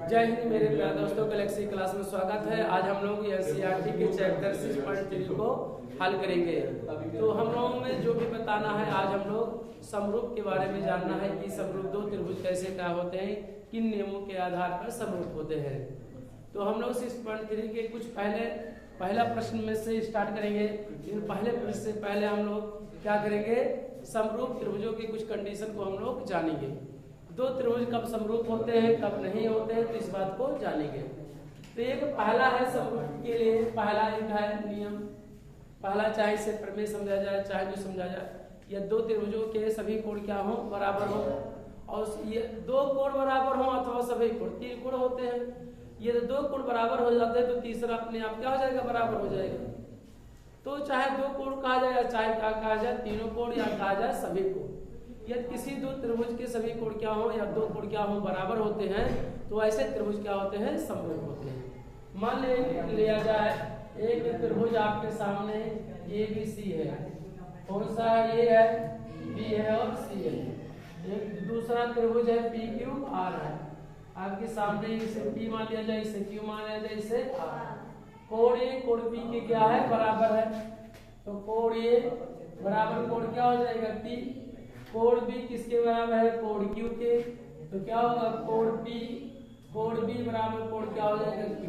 जय हिंद मेरे प्यारे दोस्तों, गैलेक्सी क्लास में स्वागत है। आज हम लोग एनसीईआरटी के चैप्टर 6.3 को हल करेंगे। तो हम लोगों में जो भी बताना है, आज हम लोग समरूप के बारे में जानना है कि समरूप दो त्रिभुज कैसे क्या होते हैं, किन नियमों के आधार पर समरूप होते हैं। तो हम लोग 6.3 के कुछ पहला प्रश्न में से स्टार्ट करेंगे। इन पहले प्रश्न से पहले हम लोग क्या करेंगे, समरूप त्रिभुजों की कुछ कंडीशन को हम लोग जानेंगे। दो त्रिभुज कब समरूप होते हैं, कब नहीं होते हैं, तो इस बात को जानेंगे। तो एक पहला है समरूप के लिए, पहला एक है नियम। पहला, चाहे इसे प्रमेय समझा जाए चाहे जो समझा जाए, या दो त्रिभुजों के सभी कोण क्या हो, बराबर हो। और ये दो कोण बराबर हो अथवा सभी कोण, तीन कोण होते हैं। ये दो कोण बराबर हो जाते हैं तो तीसरा अपने आप क्या हो जाएगा, बराबर हो जाएगा। तो चाहे दो कोण कहा जाए, चाहे क्या कहा जाए, तीनों कोण या कहा जाए सभी कोण। यदि किसी दो त्रिभुज के सभी कोण क्या हो या दो कोण क्या हो बराबर होते हैं, तो ऐसे त्रिभुज क्या होते हैं, समरूप होते हैं। मान लिया जाए एक त्रिभुज आपके सामने ABC है, कौन सा ये है, B है और C है। एक दूसरा त्रिभुज है PQR है, आपके सामने इसे P मान लिया जाए, इसे Q मान लिया जाए, इसे R। कोण A कोण P के क्या है, बराबर है। तो कोण A बराबर कोण क्या हो जाएगा, P। कोण B किसके बराबर है, कोण Q के। तो क्या होगा, कोण B बराबर कोण क्या हो जाएगा, Q।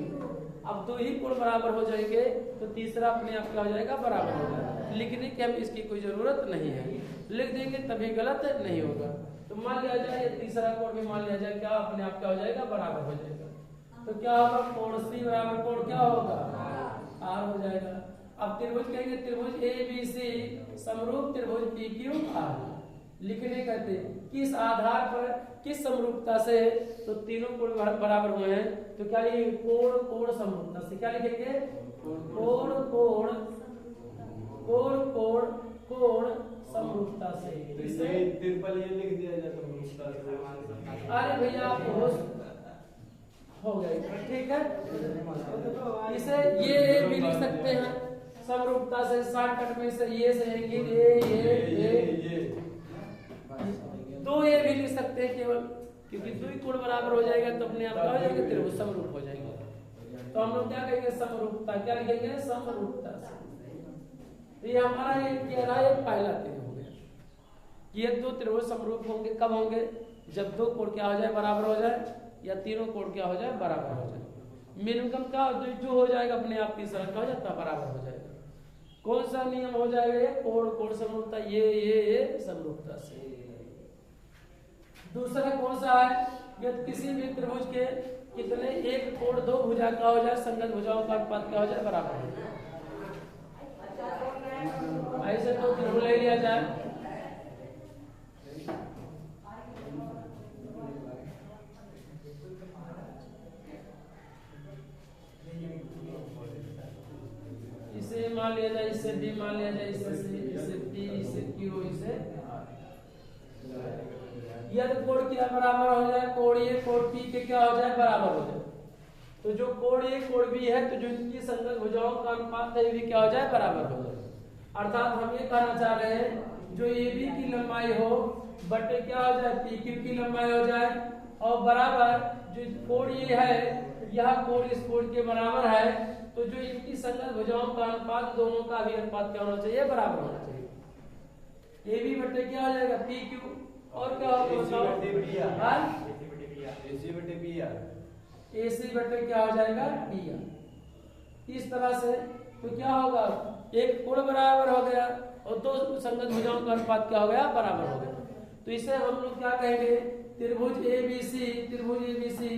अब दो ही कोण बराबर हो जाएंगे तो तीसरा अपने आप क्या हो जाएगा, बराबर हो जाएगा। लिखने की हम इसकी कोई जरूरत नहीं है, लिख देंगे तभी गलत नहीं होगा। तो मान लिया जाए तीसरा कोण भी मान लिया जाए क्या अपने आप क्या हो जाएगा, बराबर हो जाएगा। तो क्या होगा, कोण C बराबर कोण क्या होगा, R हो जाएगा। अब त्रिभुज कहेंगे, त्रिभुज ABC समरूप त्रिभुज PQR। लिखने कहते किस आधार पर, किस समरूपता से, तो तीनों कोण बराबर हुए हैं तो क्या लिखेंगे, कोण समरूपता से। क्या लिखेंगे, कोण समरूपता से। इसे ट्रिपल ये लिख दिया जाए समरूपता से। अरे भैया आप होश हो गए, ठीक है। इसे ये भी लिख सकते हैं समरूपता से, शॉर्टकट में से ये दो ये भी लिख सकते हैं केवल, क्योंकि दो ही कोण बराबर हो जाएगा तो अपने आप क्या हो जाएगा, त्रिभुज समरूप हो जाएगा। तो हम लोग क्या कहेंगे, समरूपता। क्या लिखेंगे, समरूपता से। तो ये हमारा ये कह रहा है, पहला त्रिभुज हो गया। ये दो त्रिभुज समरूप होंगे कब होंगे, जब दो कोण क्या हो जाए, बराबर हो जाए, या तीनों कोण क्या हो जाए, बराबर हो जाए। मिनिमम का जो हो जाएगा अपने आप तीसरा क्या हो जाता है, बराबर हो जाएगा। कौन सा नियम हो जाएगा, ये कोण समरूपता, ये समरूपता से। दूसरा कौन सा है, यदि किसी भी त्रिभुज के कितने एक कोण दो भुजा का हो जाए, संगत भुजाओं का अनुपात क्या हो जाए, बराबर हो जाए। ऐसे तो त्रिभुज ले लिया जाए, इसे मान लिया जाए, इसे B मान लिया जाए, इसे C, इसे P, इसे Q, इसे R। यदि कोण क्या बराबर हो जाए, कोण A कोण P के क्या हो जाए, बराबर हो जाए। तो जो कोण A कोण B है, तो जो इनकी संगत भुजाओं का अनुपात है, ये भी क्या हो जाए, बराबर हो जाए। अर्थात हम ये कहना चाह रहे हैं, जो AB की लंबाई हो बटे क्या हो जाए, PQ की लंबाई हो जाए, और बराबर जो कोण ये है, यह कोण इस कोण के बराबर है, तो जो इनकी संगत भुजाओं का अनुपात, दोनों का भी अनुपात क्या होना चाहिए, बराबर होना चाहिए। AB बटे क्या हो जाएगा, PQ, और क्या होगा, AC बटे क्या हो जाएगा, PR। इस तरह से तो क्या होगा, एक कोण बराबर हो गया और दो संगत भुजाओं का अनुपात क्या हो गया, बराबर हो गया। तो इसे हम लोग क्या कहेंगे, त्रिभुज ABC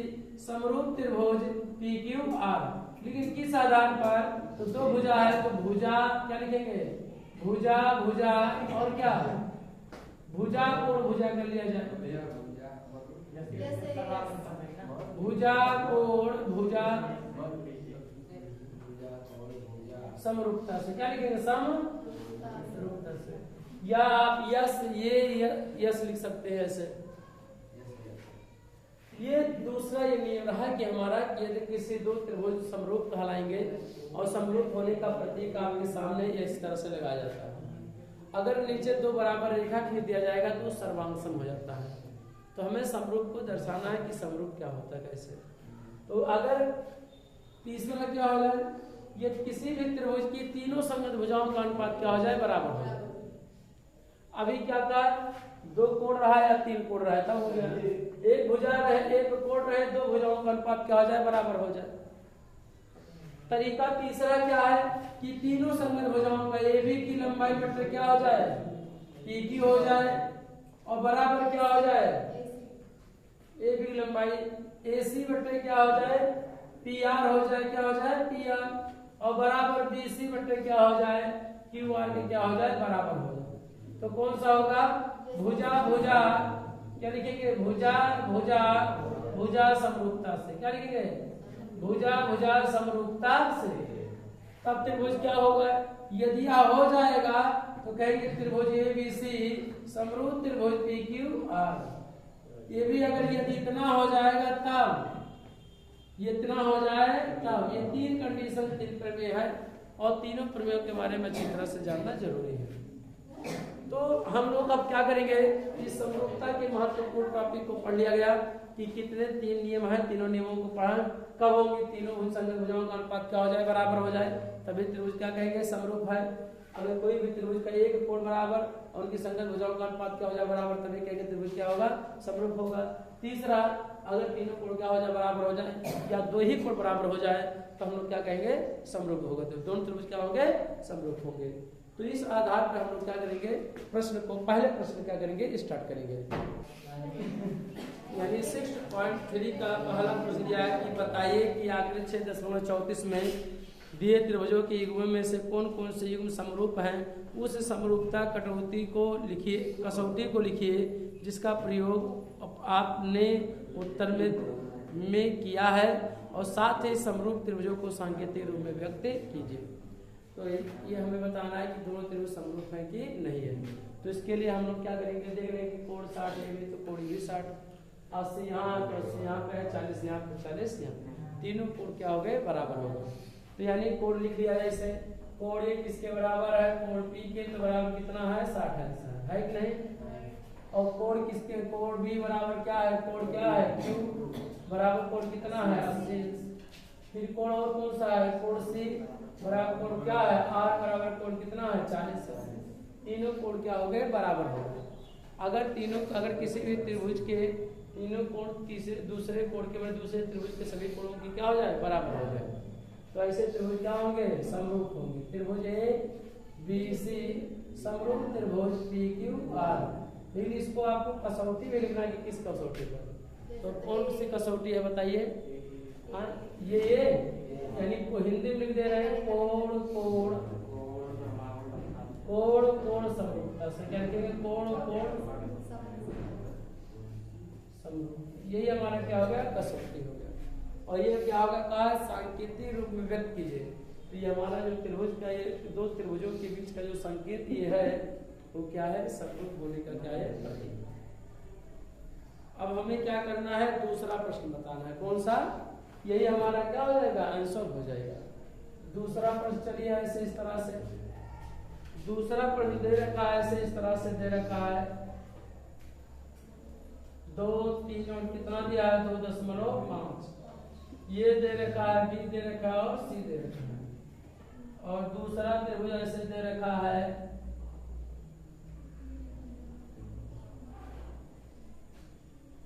समरूप त्रिभुज PQR। लेकिन किस आधार पर, तो दो भुजा है तो भुजा क्या लिखेंगे, भुजा और क्या, भुजा कोण भुजा कर लिया जाए, भुजा कोण भुजा समरूपता से। क्या लिखेंगे, समरूपता से। या आप यस लिख सकते हैं ऐसे। ये दूसरा ये नियम रहा कि हमारा, यदि किसी दो त्रिभुज समरूप कहलाएंगे और समरूप होने का प्रतीक आपके सामने इस तरह से लगाया जाता है। अगर नीचे दो बराबर रेखा खींच दिया जाएगा तो सर्वांग सम हो जाता है। तो हमें समरूप को दर्शाना है कि समरूप क्या होता है, कैसे। तो अगर तीसरा क्या हो जाए, ये किसी भी त्रिभुज की तीनों संगत भुजाओं का अनुपात क्या हो जाए, बराबर हो जाए। अभी क्या था, दो कोण रहा या तीन कोण रहा था, हो गया। एक भुजा रहे, एक कोण रहे, दो भुजाओं का अनुपात क्या हो जाए, बराबर हो जाए। तरीका तीसरा क्या है कि तीनों संगत भुजाओं का AB की लंबाई बटे क्या हो जाए, PQ हो जाए, और बराबर क्या हो जाए, AB की लंबाई AC बटे क्या हो जाए, PR हो जाए, क्या हो जाए, PR, और बराबर BC बटे क्या हो जाए, QR के क्या हो जाए, बराबर हो जाए। तो कौन सा होगा, भुजा भुजा, क्या लिखेंगे, भुजा भुजा भुजा समरूपता से, क्या लिखेंगे, भुजा भुजा समरूपता से। तब त्रिभुज क्या होगा, यदि यह हो जाएगा तो कहेंगे त्रिभुज ABC समरूप त्रिभुज PQR। ये भी अगर यदि इतना हो जाएगा तब, ये इतना हो जाए तब, ये तीन कंडीशन, तीन प्रमेय है, और तीनों प्रमेयों के बारे में अच्छी तरह से जानना जरूरी है। तो हम लोग अब क्या करेंगे, इस समरूपता के महत्वपूर्ण टॉपिक को पढ़ लिया गया कि कितने तीन नियम हैं, तीनों नियमों को पढ़ा, कब होंगे तीनों भुज संगत भुजाओं का अनुपात क्या हो जाए, बराबर हो जाए, तभी त्रिभुज क्या कहेंगे, समरूप है। अगर कोई भी त्रिभुज का एक कोण बराबर और उनकी संगत भुजाओं का अनुपात क्या हो जाए, बराबर, तभी कहेंगे त्रिभुज क्या होगा, समरूप होगा। तीसरा, अगर तीनों कोण क्या हो जाए, बराबर हो जाए, या दो ही कोण बराबर हो जाए, तो हम लोग क्या कहेंगे, समरूप होगा। तो दोनों त्रिभुज क्या होंगे, समरूप होंगे। तो इस आधार पर हम लोग क्या करेंगे, प्रश्न को, पहले प्रश्न क्या करेंगे, स्टार्ट करेंगे। यानी 6.3 का पहला प्रश्न दिया है कि बताइए कि आकृति 6.34 में दिए त्रिभुजों के युग्म में से कौन कौन से युग्म समरूप हैं, उस समरूपता कटौती को लिखिए, कसौटी को लिखिए जिसका प्रयोग आपने उत्तर में किया है, और साथ ही समरूप त्रिभुजों को सांकेतिक रूप में व्यक्त कीजिए। तो ये हमें बताना है कि दोनों त्रिभुज समरूप हैं कि नहीं है। तो इसके लिए हम लोग क्या करेंगे, देख रहे हैं कि कोण 60 है, तो कोण भी 60, 80 यहाँ तो 80 यहाँ पे है, 40 यहाँ पे, 40 यहाँ, तीनों कोण क्या हो गए, बराबर हो गए। तो यानी कोण लिख लिया है इसे, कोण A किसके बराबर है, कोण P के, तो बराबर कितना है, 60 है कि नहीं। और कोण किसके, कोण B बराबर क्या है, कोण क्या है, Q बराबर कोण कितना है, 80। फिर कोण और कौन सा है, कोण C बराबर कोण क्या है, R बराबर कोण कितना है, 40 है। तीनों कोण क्या हो गए, बराबर हो गए। अगर किसी भी त्रिभुज के तीनों कोण तीसरे दूसरे कोण के बराबर दूसरे त्रिभुज के सभी कोणों की क्या हो जाए, बराबर हो जाए, तो ऐसे त्रिभुज क्या होंगे, समरूप होंगे। त्रिभुज ABC समरूप त्रिभुज PQR। लेकिन इसको आपको कसौटी में लिखना है कि किस कसौटी पर, तो कौन सी कसौटी है बताइए। हाँ, ये यानी को हिंदी में लिख दे रहे हैं, कोण कोण कोण कोण समरूपता से, क्या लिखेंगे, कोण कोण समरूप। यही हमारा क्या हो गया, कसौटी हो गया। और ये क्या होगा, कहा सांकेतिक रूप में व्यक्त कीजिए। तो ये हमारा जो त्रिभुज का, ये दो त्रिभुजों के बीच का जो संकेत ये है, वो क्या है, समरूप होने का क्या है, प्रतीक। अब हमें क्या करना है, दूसरा प्रश्न बताना है, कौन सा, यही हमारा क्या हो जाएगा, आंसर हो जाएगा। दूसरा प्रश्न चलिए ऐसे इस तरह से, दूसरा प्रश्न दे रखा है ऐसे इस तरह से दे रखा है, 2, 3 और कितना दिया है, 2.5, ये दे रखा है, B दे रखा है और C दे रखा है। और दूसरा त्रिभुज ऐसे दे रखा है,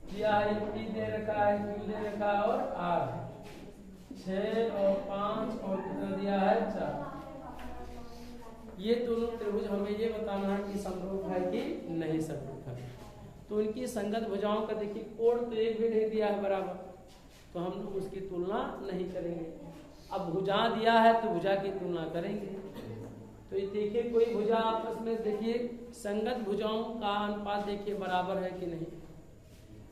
P दे रखा है, Q दे रखा है और R, 6 और 5 और कितना दिया है, 4। ये दोनों त्रिभुज हमें ये बताना है कि समरूप है कि नहीं समरूप है। तो इनकी संगत भुजाओं का देखिए, कोण तो एक भी नहीं दिया है बराबर, तो हम लोग उसकी तुलना नहीं करेंगे। अब भुजा दिया है तो भुजा की तुलना करेंगे। तो ये देखिए, कोई भुजा आपस में देखिए, संगत भुजाओं का अनुपात देखिए बराबर है कि नहीं।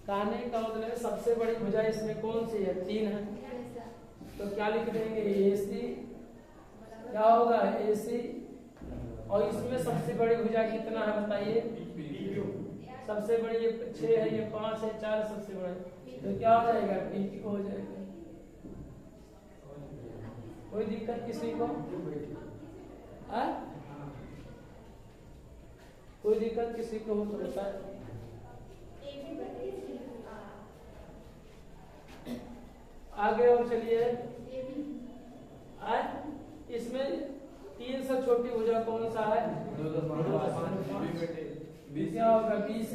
कहने का मतलब है सबसे बड़ी भुजा इसमें कौन सी है, 3 है, तो क्या लिख देंगे, AC क्या होगा, AC। और इसमें सबसे बड़ी भुजा कितना है बताइए, सबसे बड़ी ये 6 है, ये 5 है, 4 सबसे बड़ा, तो क्या हो जाएगा, PQ हो जाएगा। कोई दिक्कत किसी को, कोई दिक्कत किसी को हो तो बताए। आगे और चलिए। इसमें 3 से छोटी भुजा कौन सा है? क्या होगा? BC।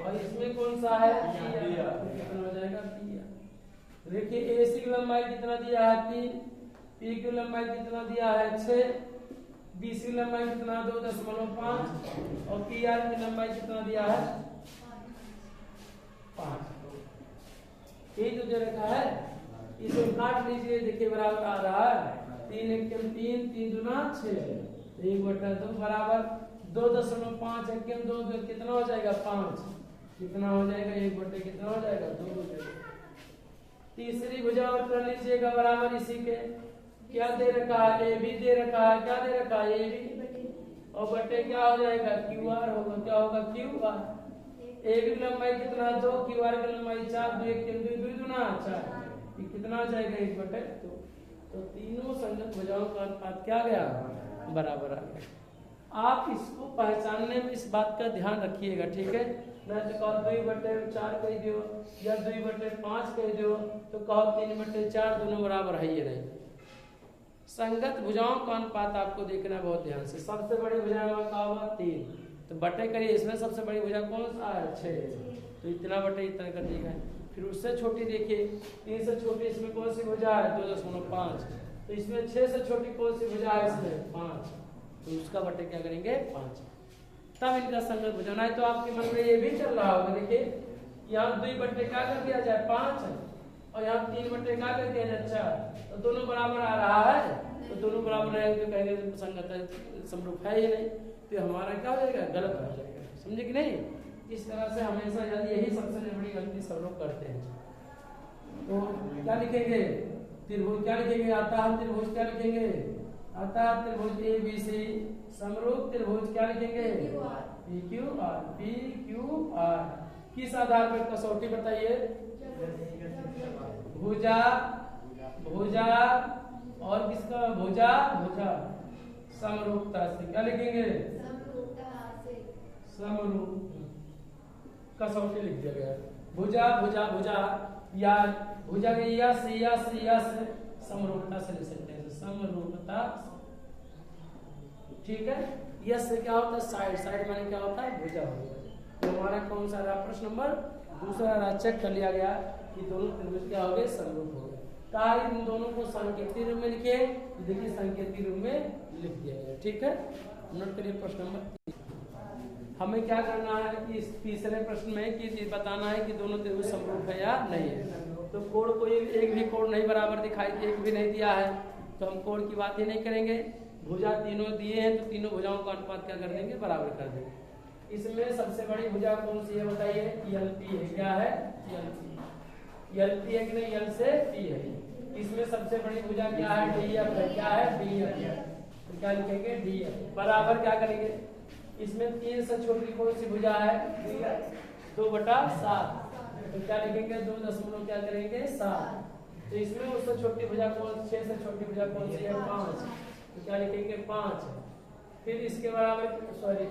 और इसमें कौन सा है? कितना हो जाएगा? P। देखिए AC की लंबाई कितना दिया है? 3। P की लंबाई कितना दिया है? 6। BC की लंबाई कितना? 2.5। और PR की लंबाई कितना दिया है? 5। यही तो दे रखा है। इसे काट लीजिए, देखिए बराबर आ रहा है 3 एकम 3, 3 दूना 6, 1/2 बराबर 2.5 एकम 2 कितना हो जाएगा? 5। कितना हो जाएगा? 1/2 कितना हो जाएगा? 2 हो जाएगा। तीसरी भुजा और कर लीजिएगा बराबर इसी के। क्या दे रखा है? AB दे रखा है। क्या दे रखा है? AB और बटे क्या हो जाएगा? QR होगा। क्या होगा? QR। AB की लंबाई कितना? 2। QR की लंबाई 4, 2 एकम 2, 2 दूना 4, कितना हो जाएगा? 1/2। तो तीनों संगत भुजाओं का अनुपात क्या गया? बराबर आ गया। आप इसको पहचानने में इस बात का ध्यान रखिएगा, ठीक है? न तो कहो 2/4 कह दियो या 2/5 कह दियो, तो कहो 3/4, दोनों बराबर है ये नहीं। संगत भुजाओं का अनुपात आपको देखना बहुत ध्यान से। सबसे बड़ी भुजा में का होगा? 3। तो बटे करिए, इसमें सबसे बड़ी भुजा कौन सा है? 6। तो इतना बटे इतना कर देगा। फिर उससे छोटी देखिए, 3 से छोटी इसमें कौन सी भुजा है? 2.5। तो इसमें 6 से छोटी कौन सी भुजा है? इसमें 5। तो उसका बटे क्या करेंगे? 5। तब इनका संगत भुजा। नहीं तो आपके मन में ये भी चल रहा होगा, देखिए यहाँ 2 बटे क्या कर दिया जाए? 5 और यहाँ 3 बटे क्या कर दिया जाए? 4। तो दोनों बराबर आ रहा है, तो दोनों बराबर रहेंगे तो कहेंगे संगत है, समरूप है ही नहीं। तो हमारा क्या हो जाएगा? गलत हो जाएगा। समझे कि नहीं? इस तरह से हमेशा यही सबसे बड़ी गलती सब लोग करते हैं। तो क्या लिखेंगे? त्रिभुज क्या लिखेंगे? आता है त्रिभुज क्या लिखेंगे? आता है त्रिभुज ABC समरूप त्रिभुज क्या लिखेंगे? PQR। PQR किस आधार पर कसौटी बताइए? भुजा भुजा और किसका? भुजा भुजा समरूपता से। क्या लिखेंगे? समरूप कसौटी लिख दिया गया। भुजा भुजा भुजा या भुजा के यस समरूपता से लिख सकते हैं। समरूपता, ठीक है? यस से क्या होता है? साइड। साइड माने क्या होता है? भुजा होगा। तो हमारा कौन सा रहा? प्रश्न नंबर दूसरा रहा। चेक कर लिया गया कि दोनों त्रिभुज क्या हो गए? समरूप हो गए। कहा इन दोनों को सांकेतिक रूप में लिखे, देखिए सांकेतिक रूप में लिख दिया गया, ठीक है? नोट करिए प्रश्न नंबर। हमें क्या करना है कि इस तीसरे प्रश्न में कि बताना है कि दोनों त्रिभुज समरूप है या नहीं है। तो कोण कोई एक भी कोण नहीं बराबर दिखाई, एक भी नहीं दिया है, तो हम कोण की बात ही नहीं करेंगे। भुजा तीनों दिए हैं, तो तीनों भुजाओं का अनुपात क्या कर देंगे? बराबर कर देंगे। इसमें सबसे बड़ी भुजा कौन सी है बताइए? LP है। क्या है? LP है कि नहीं? L से P है। इसमें सबसे बड़ी भुजा क्या है? DF है। क्या है? DF। तो क्या लिखेंगे? DF बराबर क्या करेंगे? इसमें 3 से छोटी कौन सी भुजा है? 2/7। तो क्या लिखेंगे? 2 क्या करेंगे? 7। तो इसमें उससे छोटी भुजा कौन? 6 से छोटी भुजा कौन सी है? 5। तो क्या लिखेंगे? 5। फिर इसके बराबर, सॉरी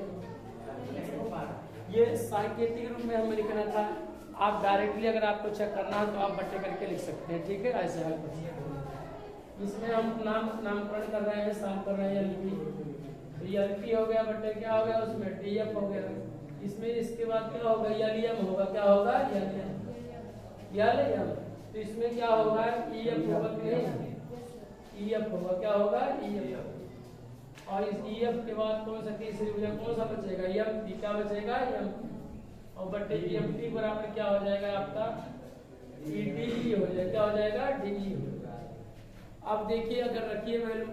ये सांकेतिक रूप में हमें लिखना था। आप डायरेक्टली अगर आपको चेक करना है तो आप बट्टे करके लिख सकते हैं, ठीक है? ऐसे हल कर सकते हैं। इसमें हम नामकरण कर रहे हैं, साफ कर रहे हैं LP। तो LP हो गया, बट्टे क्या हो गया? उसमें DF हो गया। इसमें इसके बाद क्या होगा? LM होगा। क्या होगा? LM। तो इसमें क्या होगा? EF होगा कि नहीं? EF होगा। क्या होगा? EF। और इस EF के बाद कौन सा तीसरी भुजा कौन सा बचेगा? MP। क्या बचेगा? M। और बटे MP बराबर क्या हो जाएगा आपका? DE हो जाएगा। क्या हो जाएगा? DE हो जाएगा। अब देखिए, अगर रखिए वैल्यू,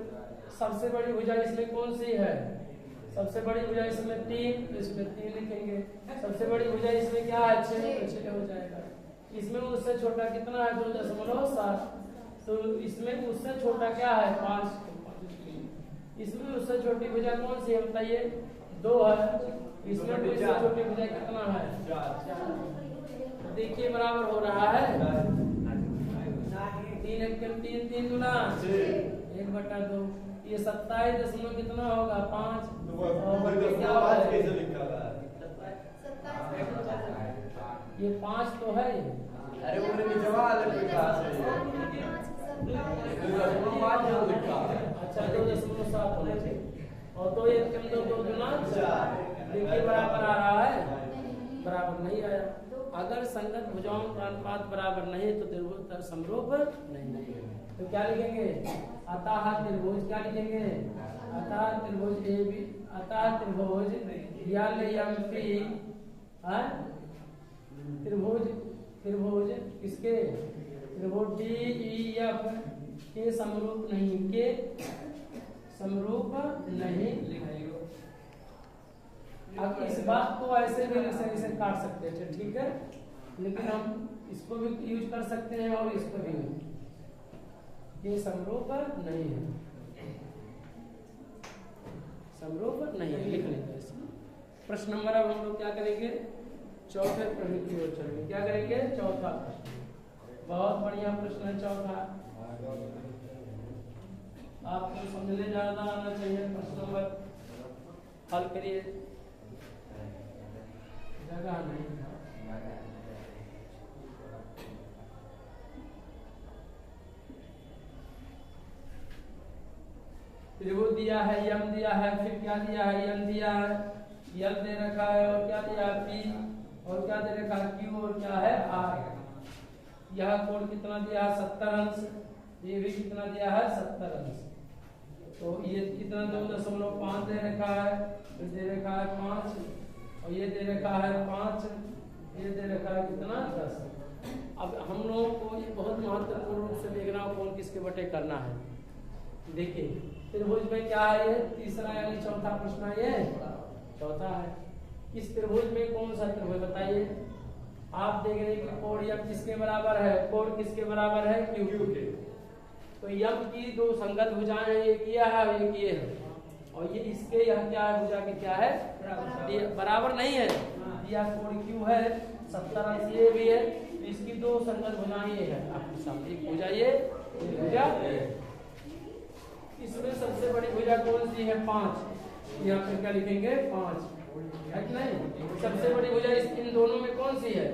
सबसे बड़ी भुजा इसमें कौन सी है? सबसे बड़ी भुजा इसमें 3, तो इसमें 3 लिखेंगे। सबसे बड़ी भुजा इसमें क्या है? 6, तो 6 हो जाएगा। इसमें उससे छोटा कितना है? 2.7। तो इसमें उससे छोटा क्या है? 5। इसमें उससे छोटी भुजा कौन सी है बताइए? 2 है। इसमें उससे छोटी भुजा कितना है? 4। देखिए बराबर हो रहा है 3 एकम 3, 3 दूना 1/2। ये 27 कितना होगा? 5। और क्या होगा? ये 5 तो है। अरे वो निचवा वाले पे कहां से? 7 होना चाहिए। और 2 1 कम 2 2 गुना 4, देखिए बराबर आ रहा है, बराबर नहीं आया। अगर संगत भुजाओं का अनुपात बराबर नहीं तो त्रिभुज समरूप नहीं है। तो क्या लिखेंगे? अतः त्रिभुज, क्या लिखेंगे? अतः त्रिभुज ए बी, अतः त्रिभुज एलएमपी, त्रिभुज किसके? त्रिभुज डीईएफ के समरूप नहीं, के समरूप नहीं। अब इस बात को ऐसे भी ऐसे काट सकते हैं, ठीक है, लेकिन हम इसको भी यूज कर सकते हैं और इसको भी, ये समरूप नहीं है, समरूप नहीं है, लिख लेंगे इसमें। प्रश्न नंबर अब हम लोग क्या करेंगे? चौथे प्रश्न की ओर चलेंगे। क्या करेंगे? चौथा प्रश्न, बहुत बढ़िया प्रश्न है चौथा, आपको समझने ज्यादा आना चाहिए। प्रश्न नंबर हल करिए, जगह नहीं। त्रिभुज दिया है, यम दिया है, फिर क्या दिया है? यम दिया है, यल दे रखा है, और क्या दिया है? पी, और क्या दे रखा है? क्यू, और क्या है? आर। यह कोण कितना दिया है? 70 अंश। ये भी कितना दिया है? 70 अंश। तो ये कितना 2.5 दे रखा है, फिर दे रखा है 5, और ये दे रखा है 5, ये दे रखा है कितना? 10। अब हम लोगों को ये बहुत महत्वपूर्ण रूप से देखना हो कौन किसके बटे करना है। देखिए त्रिभुज में क्या है? ये तीसरा यानी चौथा प्रश्न है, ये चौथा है। इस त्रिभुज में कौन सा त्रिभुज बताइए? आप देख रहे हैं कि कोण यम किसके बराबर है? कोण किसके बराबर है? क्यू के। तो यम की 2 संगत भुजाएं हैं, एक ये है और एक ये है, और ये इसके यह क्या है? भुजा के क्या है? बराबर नहीं है। यह कोण क्यू है, 70 अंश ये भी है, तो इसकी 2 संगत भुजाएं ये है आपके सामने, एक भुजा ये, एक भुजा ये। इसमें सबसे बड़ी भुजा कौन सी है? 5। यहाँ पे क्या लिखेंगे? 5 है कि नहीं? सबसे बड़ी भुजा इन दोनों में कौन सी है?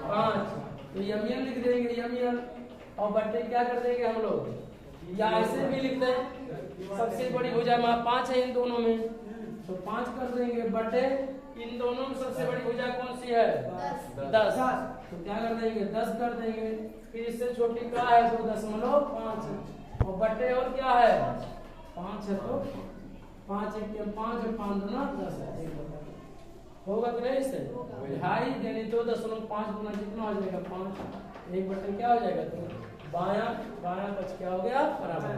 5। तो यमियन लिख देंगे, यमियन, और बट्टे क्या कर देंगे हम लोग? या ऐसे भी लिख दें, सबसे बड़ी भुजा 5 है इन दोनों में, तो 5 कर देंगे, बटे इन दोनों में सबसे बड़ी भुजा कौन सी है? 10। तो क्या कर देंगे? 10 कर देंगे। फिर इससे छोटी क्या है? 2.5, और बटे और क्या है? 5 है, तो 5 1 5 और 5 2 10 है। होगा कि नहीं? इससे 2.5 यानी 2.5 गुना कितना हो जाएगा? 5, 1 बटे क्या हो जाएगा? तो बायां पक्ष क्या हो गया? बराबर।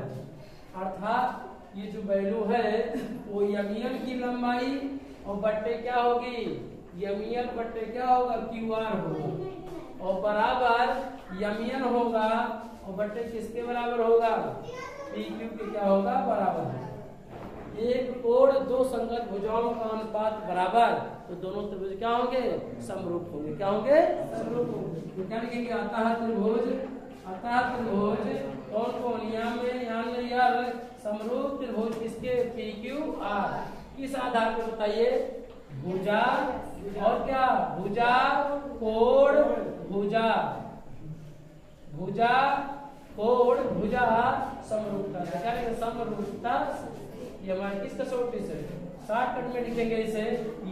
अर्थात ये जो वैल्यू है वो यमियन की लंबाई और बट्टे क्या होगी? यमियन बट्टे क्या होगा? क्यू आर होगा, और बराबर यमियन होगा, और बट्टे किसके बराबर होगा? पी क्यू के क्या होगा? बराबर है। एक कोण 2 संगत भुजाओं का अनुपात बराबर, तो दोनों त्रिभुज क्या होंगे? समरूप होंगे। क्या होंगे? समरूप होंगे। तो क्या लिखेंगे? अतः त्रिभुज, अतः त्रिभुज कौन? यार समरूप त्रिभुज किसके? P Q R. किस आधार पर बताइए? भुजा और क्या? भुजा, कोण, भुजा, भुजा, कोण, भुजा, समरूपता। क्या लिखेंगे? समरूपता। ये हमारे किस कसौटी से? शॉर्टकट में लिखेंगे इसे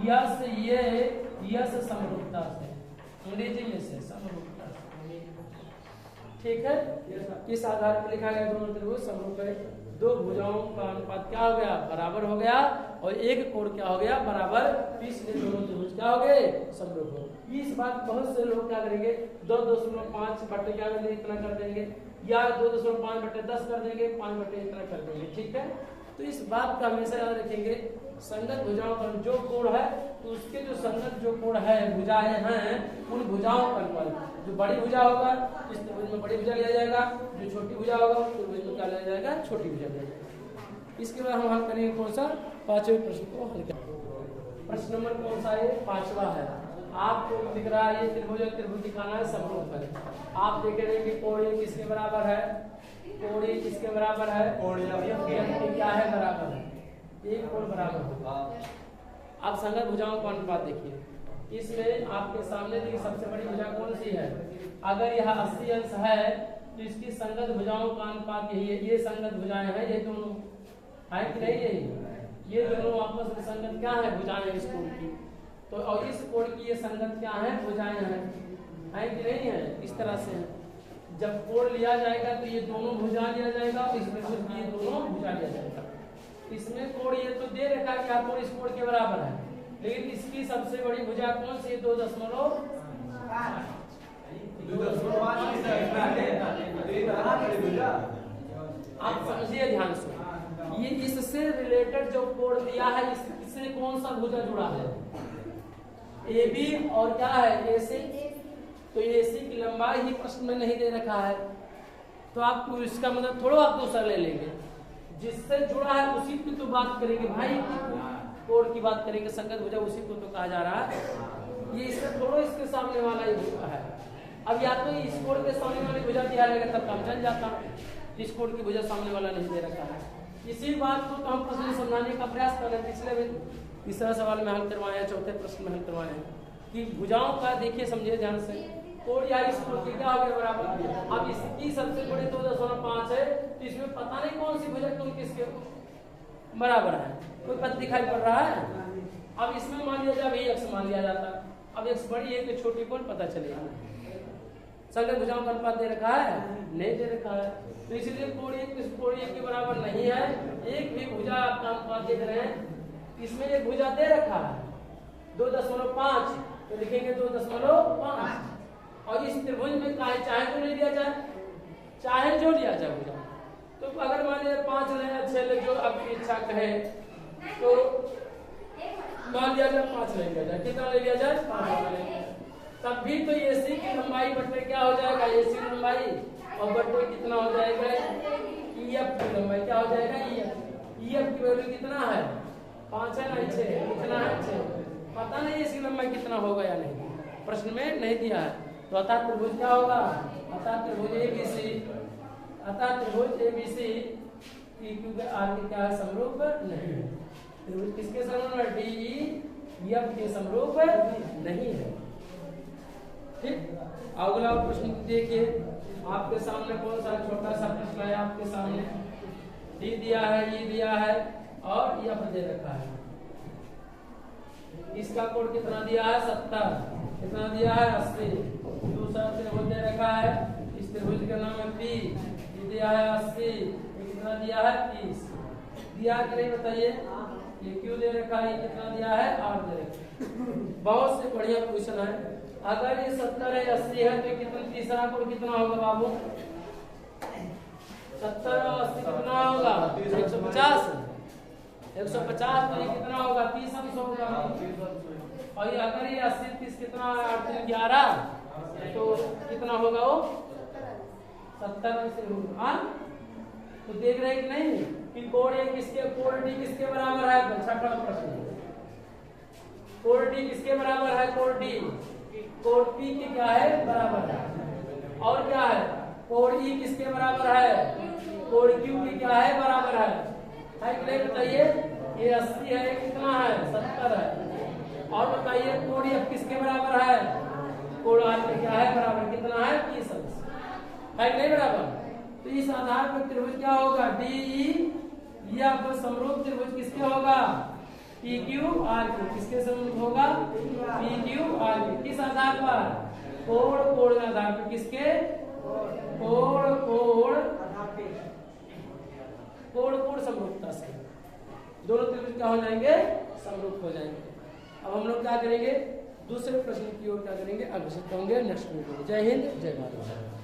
यस, ये यस समरूपता से, अंग्रेजी में से समरूपता से, ठीक है। किस आधार पर लिखा गया? दोनों त्रिभुज समरूप है, 2 भुजाओं का अनुपात क्या हो गया? बराबर हो गया, और एक कोण क्या हो गया? बराबर। इसलिए दोनों त्रिभुज क्या हो गए? समरूप हो। इस बात बहुत से लोग क्या करेंगे? 2.5 बटे क्या कर देंगे? इतना कर देंगे, या 2.5 बटे 10 कर देंगे, 5 बटे इतना कर देंगे, ठीक है। तो इस बात का हमेशा याद रखेंगे, संगत भुजाओं का जो कोण है तो उसके जो संगत जो कोण है, भुजाएं हैं, उन भुजाओं का अनुपात, जो बड़ी भुजा होगा इस त्रिभुज में बड़ी भुजा लिया जाएगा, जो छोटी भुजा होगा उस त्रिभुज में क्या लिया जाएगा? छोटी भुजा लिया जाएगा। इसके बाद हम हल करेंगे कौन सा? 5वें प्रश्न को हल करेंगे। प्रश्न नंबर कौन सा है? 5वां है। आपको दिख रहा है ये त्रिभुज, त्रिभुज दिखाना है समरूप है। आप देख रहे हैं कि कोण किसके बराबर है? कोण किसके बराबर है? क्या है? बराबर है, एक कोण बराबर होगा। अब संगत भुजाओं का अनुपात देखिए, इसमें आपके सामने देखिए सबसे बड़ी भुजा कौन सी है? अगर यह 80 अंश है तो इसकी संगत भुजाओं का अनुपात यही है, ये संगत भुजाएं हैं ये दोनों, है कि नहीं यही? ये दोनों आपस में संगत क्या है? भुजाएं इस कोण की। तो और इस कोण की ये संगत क्या है? भुजाएं हैं। है कि नहीं है? इस तरह से है। जब कोण लिया जाएगा तो ये दोनों भुजा लिया जाएगा और इस त्रिभुज की ये दोनों भुजा लिया जाएगा। इसमें कोण ये तो दे रखा है कि कोण इस कोण के बराबर है, लेकिन इसकी सबसे बड़ी भुजा कौन सी? 2.5। आप समझिए ध्यान से, ये इससे रिलेटेड जो कोण दिया है इससे कौन सा भुजा जुड़ा है? AB और क्या है? AC। तो AC की लंबाई ही प्रश्न में नहीं दे रखा है, तो आपको इसका मतलब थोड़ा आप दूसरा ले लेंगे। जिससे जुड़ा है उसी की तो बात करेंगे भाई, कोण की बात करेंगे, संगत भुजा उसी को तो कहा जा रहा है। ये इससे थोड़ा इसके सामने वाला ही भुजा है। अब या तो इस कोण के सामने वाली भुजा दिया रहेगा तब काम चल जाता, इस कोण की भुजा सामने वाला नहीं दे रखा है। इसी बात को तो हम प्रश्न समझाने का प्रयास कर रहे हैं। पिछले में तीसरा सवाल में हल करवाए हैं, चौथे प्रश्न में हल करवाए हैं कि भुजाओं का देखिए, समझिए ध्यान से, कोण या इस कोण की क्या हो गया? बराबर। अब इसकी सबसे बड़ी 2.5 है, तो इसमें पता नहीं कौन सी भुजा कौन किसके बराबर है, कोई पद दिखाई पड़ रहा है? अब इसमें मान लिया जाए x मान लिया जाता, अब x बड़ी है कि छोटी कौन पता चलेगा? संगत भुजाओं का अनुपात दे रखा है? नहीं दे रखा है, तो इसलिए कोण एक के बराबर नहीं है। एक भी भुजा आपका अनुपात देख रहे हैं, इसमें एक भुजा दे रखा है 2.5, तो लिखेंगे 2.5। और इस त्रिभुज में चाहे तो नहीं लिया जाए, चाहे जो लिया जाए भुजा, तो अगर मान लिया 5 ले या 6 ले, जो आपकी इच्छा कहे, तो मान लिया जाए 5 ले लिया जाए। कितना ले लिया जाए? 5 ले लिया जाए। तब भी तो AC की लंबाई बटे क्या हो जाएगा? AC की लंबाई और बटे कितना हो जाएगा? EF की लंबाई क्या हो जाएगा? EF की वैल्यू कितना है? 5 है ना? 6 कितना है? 6। पता नहीं AC की लंबाई कितना होगा या नहीं, प्रश्न में नहीं दिया है। तो अतः त्रिभुज क्या होगा? अतः त्रिभुज ABC PQ के R के क्या है? समरूप नहीं है। त्रिभुज किसके समरूप है? DEF के समरूप नहीं है। ठीक, अगला प्रश्न देखिए, आपके सामने कौन सा छोटा सा प्रश्न है? आपके सामने D दिया है, E दिया है और F दे रखा है। इसका कोण कितना दिया है? 70। कितना दिया है? 80। दूसरा त्रिभुज दे रखा है, इस त्रिभुज का नाम है P, ये दिया है 80, ये कितना दिया है? 30। दिया कि नहीं बताइए? ये Q दे रखा है, ये कितना दिया है? 8 दे रखा है। बहुत से बढ़िया क्वेश्चन है। अगर ये 70 है, 80 है, तो कितना तीसरा कोण कितना होगा बाबू? 70 और 80 कितना होगा? 150। 150 तो ये कितना होगा? 30 अंश होगा। और ये अगर ये 80 30 कितना है? 8 3 11, तो कितना होगा वो? 70 अंश होगा। तो देख रहे कि नहीं कि कोण A किसके, कोण D किसके बराबर है? छठा प्रश्न, कोण D किसके बराबर है? कोण D कोण P के क्या है? बराबर है। और क्या है? कोण E किसके बराबर है? कोण Q के क्या है? बराबर है कि नहीं बताइए? ये 80 है, कितना है? 70 है। और बताइए कोण F किसके बराबर है? कोण R के क्या है? बराबर, कितना है? 30 अंश है कि नहीं बराबर? तो इस आधार पर त्रिभुज क्या होगा? DEF समरूप त्रिभुज किसके होगा? PQRQ। किसके समरूप होगा? PQRQ। किस आधार पर? कोण के आधार पर। किसके? कोण समरूपता से दोनों त्रिभुज क्या हो जाएंगे? समरूप हो जाएंगे। अब हम लोग क्या करेंगे? दूसरे प्रश्न की ओर क्या करेंगे? अग्रसर होंगे नेक्स्ट वीडियो में। जय हिंद, जय भारत।